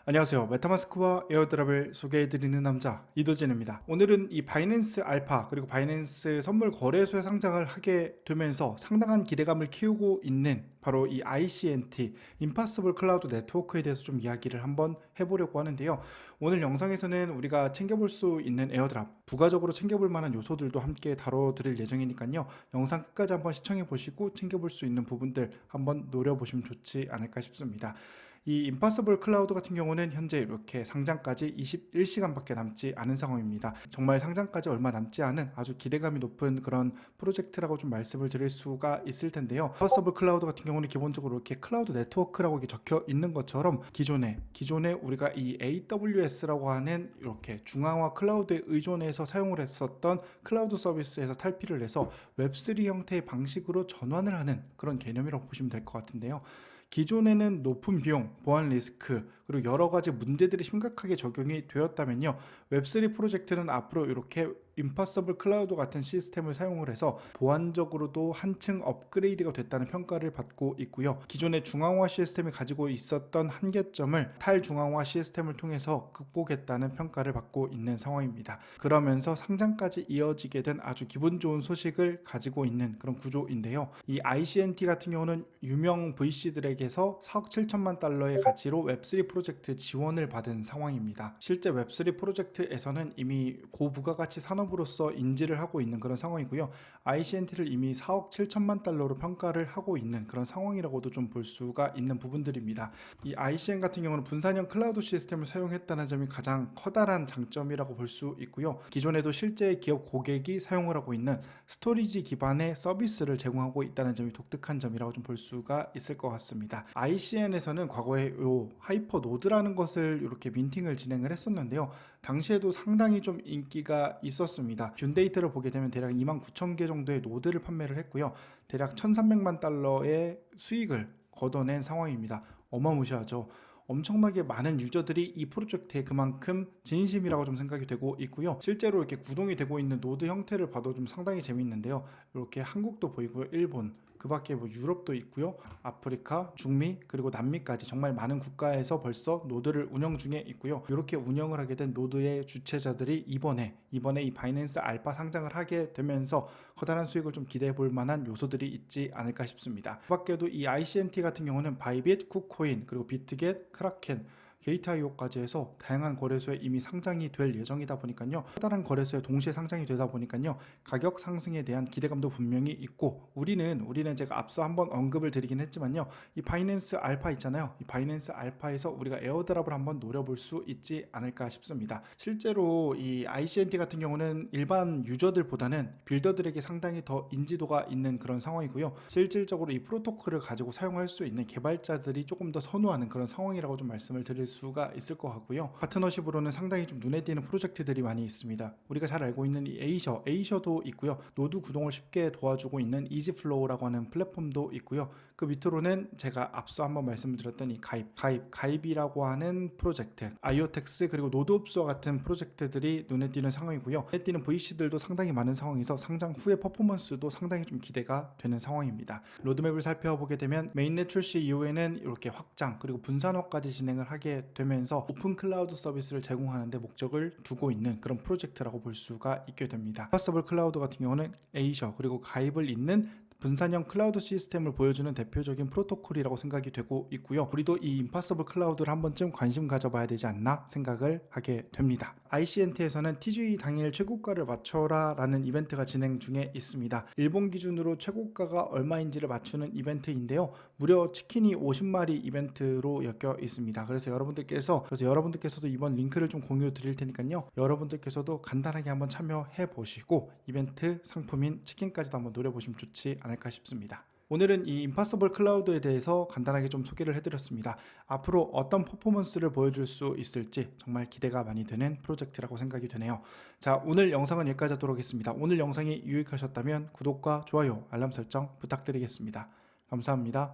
안녕하세요. 메타마스크와 에어드랍을 소개해드리는 남자 이도진입니다. 오늘은 이 바이낸스 알파 그리고 바이낸스 선물 거래소에 상장을 하게 되면서 상당한 기대감을 키우고 있는 바로 이 ICNT 임파서블 클라우드 네트워크에 대해서 좀 이야기를 한번 해보려고 하는데요. 오늘 영상에서는 우리가 챙겨볼 수 있는 에어드랍, 부가적으로 챙겨볼 만한 요소들도 함께 다뤄드릴 예정이니까요. 영상 끝까지 한번 시청해 보시고 챙겨볼 수 있는 부분들 한번 노려보시면 좋지 않을까 싶습니다. 이 임파서블 클라우드 같은 경우는 현재 이렇게 상장까지 21시간밖에 남지 않은 상황입니다. 정말 상장까지 얼마 남지 않은 아주 기대감이 높은 그런 프로젝트라고 좀 말씀을 드릴 수가 있을 텐데요. 임파서블 클라우드 같은 경우는 기본적으로 이렇게 클라우드 네트워크라고 적혀 있는 것처럼 기존에 우리가 이 AWS라고 하는 이렇게 중앙화 클라우드에 의존해서 사용을 했었던 클라우드 서비스에서 탈피를 해서 웹3 형태의 방식으로 전환을 하는 그런 개념이라고 보시면 될 것 같은데요. 기존에는 높은 비용, 보안 리스크, 그리고 여러 가지 문제들이 심각하게 적용이 되었다면요. 웹3 프로젝트는 앞으로 이렇게 임파서블 클라우드 같은 시스템을 사용을 해서 보안적으로도 한층 업그레이드가 됐다는 평가를 받고 있고요. 기존의 중앙화 시스템이 가지고 있었던 한계점을 탈중앙화 시스템을 통해서 극복했다는 평가를 받고 있는 상황입니다. 그러면서 상장까지 이어지게 된 아주 기분 좋은 소식을 가지고 있는 그런 구조인데요. 이 ICNT 같은 경우는 유명 VC들에게서 4억 7천만 달러의 가치로 웹3 프로젝트 지원을 받은 상황입니다. 실제 웹3 프로젝트에서는 이미 고부가가치 산업으로서 인지를 하고 있는 그런 상황이고요. ICNT를 이미 4억 7천만 달러로 평가를 하고 있는 그런 상황이라고도 좀 볼 수가 있는 부분들입니다. 이 ICN 같은 경우는 분산형 클라우드 시스템을 사용했다는 점이 가장 커다란 장점이라고 볼 수 있고요. 기존에도 실제 기업 고객이 사용을 하고 있는 스토리지 기반의 서비스를 제공하고 있다는 점이 독특한 점이라고 좀 볼 수가 있을 것 같습니다. ICN에서는 과거에 요 하이퍼 노드라는 것을 이렇게 민팅을 진행을 했었는데요. 당시에도 상당히 좀 인기가 있었습니다. 준 데이터를 보게 되면 대략 29,000개 정도의 노드를 판매를 했고요. 대략 1,300만 달러의 수익을 걷어낸 상황입니다. 어마무시하죠. 엄청나게 많은 유저들이 이 프로젝트에 그만큼 진심이라고 좀 생각이 되고 있고요. 실제로 이렇게 구동이 되고 있는 노드 형태를 봐도 좀 상당히 재밌는데요. 이렇게 한국도 보이고요. 일본, 그 밖에 뭐 유럽도 있고요. 아프리카, 중미, 그리고 남미까지 정말 많은 국가에서 벌써 노드를 운영 중에 있고요. 이렇게 운영을 하게 된 노드의 주체자들이 이번에 이 바이낸스 알파 상장을 하게 되면서 커다란 수익을 좀 기대해 볼 만한 요소들이 있지 않을까 싶습니다. 그 밖에도 이 ICNT 같은 경우는 바이빗, 쿠코인, 그리고 비트겟, 크라켄, 게이트IO까지 해서 다양한 거래소에 이미 상장이 될 예정이다 보니까요. 커다란 거래소에 동시에 상장이 되다 보니까요. 가격 상승에 대한 기대감도 분명히 있고 우리는 제가 앞서 한번 언급을 드리긴 했지만요. 이 바이낸스 알파 있잖아요. 이 바이낸스 알파에서 우리가 에어드랍을 한번 노려볼 수 있지 않을까 싶습니다. 실제로 이 ICNT 같은 경우는 일반 유저들보다는 빌더들에게 상당히 더 인지도가 있는 그런 상황이고요. 실질적으로 이 프로토콜을 가지고 사용할 수 있는 개발자들이 조금 더 선호하는 그런 상황이라고 좀 말씀을 드릴 수가 있을 것 같고요. 파트너십으로는 상당히 좀 눈에 띄는 프로젝트들이 많이 있습니다. 우리가 잘 알고 있는 이 에이셔도 있고요. 노드 구동을 쉽게 도와주고 있는 이지플로우라고 하는 플랫폼도 있고요. 그 밑으로는 제가 앞서 한번 말씀드렸던 이 가입이라고 하는 프로젝트, 아이오텍스 그리고 노드옵스와 같은 프로젝트들이 눈에 띄는 상황이고요. 눈에 띄는 VC들도 상당히 많은 상황에서 상장 후의 퍼포먼스도 상당히 좀 기대가 되는 상황입니다. 로드맵을 살펴보게 되면 메인넷 출시 이후에는 이렇게 확장 그리고 분산화까지 진행을 하게 되면서 오픈 클라우드 서비스를 제공하는 데 목적을 두고 있는 그런 프로젝트라고 볼 수가 있게 됩니다. 임파서블 클라우드 같은 경우는 에이셔 그리고 가입을 잇는 분산형 클라우드 시스템을 보여주는 대표적인 프로토콜이라고 생각이 되고 있고요. 우리도 이 임파서블 클라우드를 한 번쯤 관심 가져봐야 되지 않나 생각을 하게 됩니다. ICNT에서는 TGE 당일 최고가를 맞춰라 라는 이벤트가 진행 중에 있습니다. 일본 기준으로 최고가가 얼마인지를 맞추는 이벤트인데요. 무려 치킨이 50마리 이벤트로 엮여 있습니다. 그래서 여러분들께서도 이번 링크를 좀 공유 드릴 테니까요. 여러분들께서도 간단하게 한번 참여해 보시고 이벤트 상품인 치킨까지도 한번 노려보시면 좋지 않을까 싶습니다. 오늘은 이 임파서블 클라우드에 대해서 간단하게 좀 소개를 해드렸습니다. 앞으로 어떤 퍼포먼스를 보여줄 수 있을지 정말 기대가 많이 되는 프로젝트라고 생각이 되네요. 자, 오늘 영상은 여기까지 하도록 하겠습니다. 오늘 영상이 유익하셨다면 구독과 좋아요, 알람 설정 부탁드리겠습니다. 감사합니다.